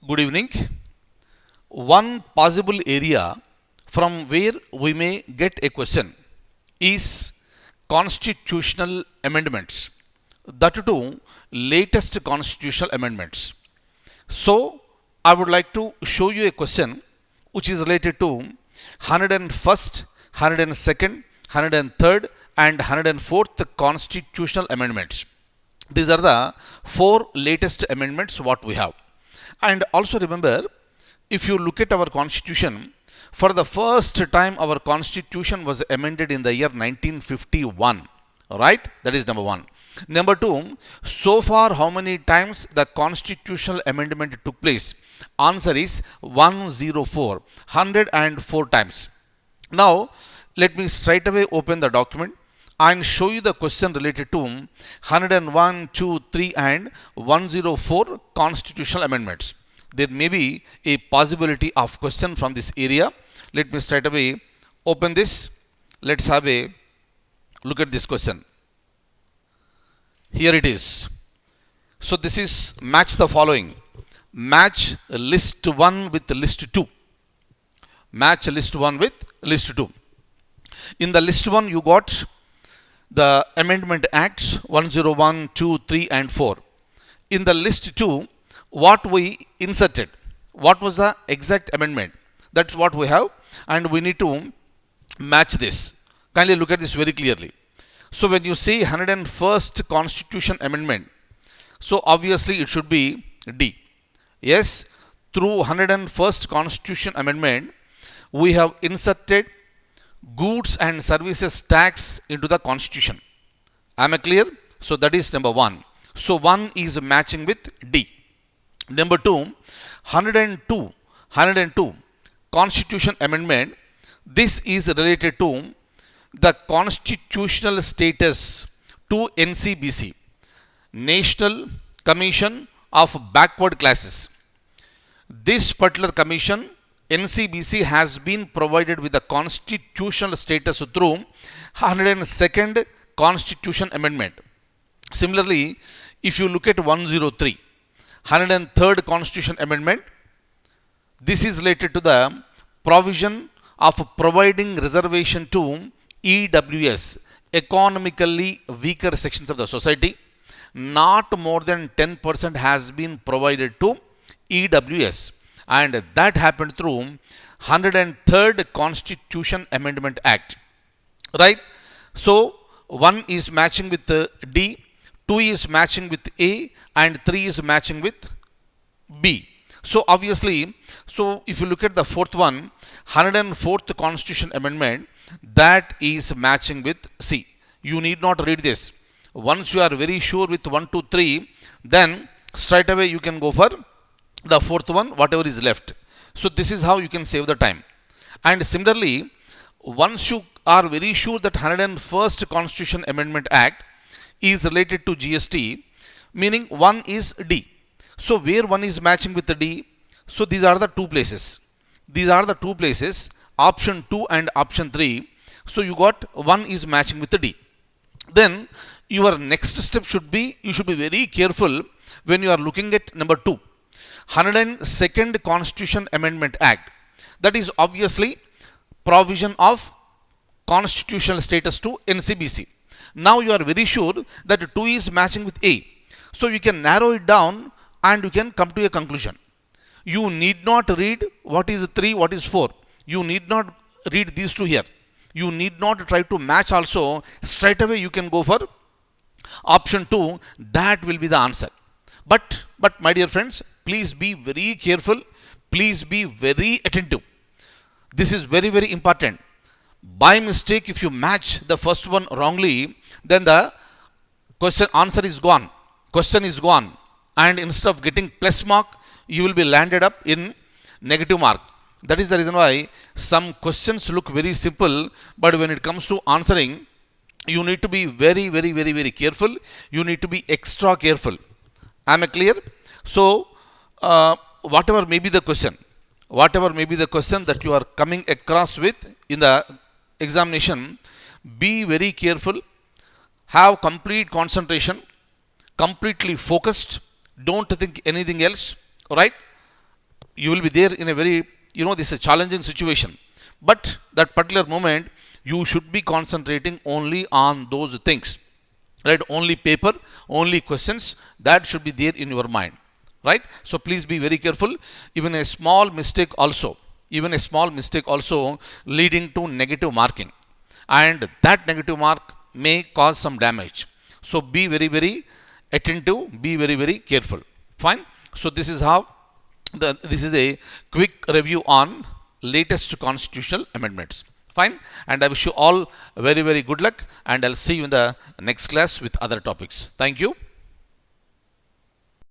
Good evening. One possible area from where we may get a question is constitutional amendments, that too latest constitutional amendments. So, I would like to show you a question which is related to 101st, 102nd, 103rd and 104th constitutional amendments. These are the four latest amendments what we have. And also remember, if you look at our constitution, for the first time our constitution was amended in the year 1951. Right? That is number one. Number two, so far how many times the constitutional amendment took place? Answer is 104, 104 times. Now, let me straight away open the document and show you the question related to 101, 2, 3 and 104 constitutional amendments. There may be a possibility of question from this area. Let me straight away open this. Let's have a look at this question. Here it is. So this is match the following. Match list 1 with list 2. Match list 1 with list 2. In the list 1 you got the Amendment Acts 101, 2, 3 and 4. In the list 2, what we inserted? What was the exact amendment? That's what we have, and we need to match this. Kindly look at this very clearly. So when you say 101st Constitution Amendment, so obviously it should be D. Yes, through 101st Constitution Amendment, we have inserted goods and services tax into the constitution. Am I clear? So that is number one. So one is matching with D. Number two, 102 constitution amendment. This is related to the constitutional status to NCBC, National Commission of Backward Classes. This particular commission, NCBC, has been provided with the constitutional status through 102nd Constitution Amendment. Similarly, if you look at 103, 103rd Constitution Amendment, this is related to the provision of providing reservation to EWS, economically weaker sections of the society. Not more than 10% has been provided to EWS, and that happened through 103rd Constitution Amendment Act. Right? So, 1 is matching with D, 2 is matching with A, and 3 is matching with B. So, obviously, so if you look at the fourth one, 104th Constitution Amendment, that is matching with C. You need not read this. Once you are very sure with 1, 2, 3, then straight away you can go for the fourth one, whatever is left. So this is how you can save the time. And similarly, once you are very sure that 101st Constitution Amendment Act is related to GST, meaning 1 is D. So where 1 is matching with the D? So these are the two places. These are the two places, option 2 and option 3. So you got 1 is matching with the D. Then your next step should be, you should be very careful when you are looking at number 2. 102nd Constitution Amendment Act. That is obviously provision of constitutional status to NCBC. Now you are very sure that 2 is matching with A. So you can narrow it down and you can come to a conclusion. You need not read what is 3, what is 4. You need not read these two here. You need not try to match also. Straight away you can go for option 2. That will be the answer. But my dear friends, please be very careful. Please be very attentive. This is very, very important. By mistake, if you match the first one wrongly, then the question answer is gone. Question is gone. And instead of getting plus mark, you will be landed up in negative mark. That is the reason why some questions look very simple, but when it comes to answering, you need to be very, very, very, very careful. You need to be extra careful. Am I clear? So, whatever may be the question that you are coming across with in the examination, be very careful, have complete concentration, completely focused, don't think anything else, right? you will be there in a very, this is a challenging situation, but that particular moment you should be concentrating only on those things, right? Only paper, only questions that should be there in your mind, right? So please be very careful. Even a small mistake also leading to negative marking, and that negative mark may cause some damage. So be very very attentive, be very very careful. Fine. So this is a quick review on latest constitutional amendments. Fine. And I wish you all very very good luck, and I'll see you in the next class with other topics. Thank you.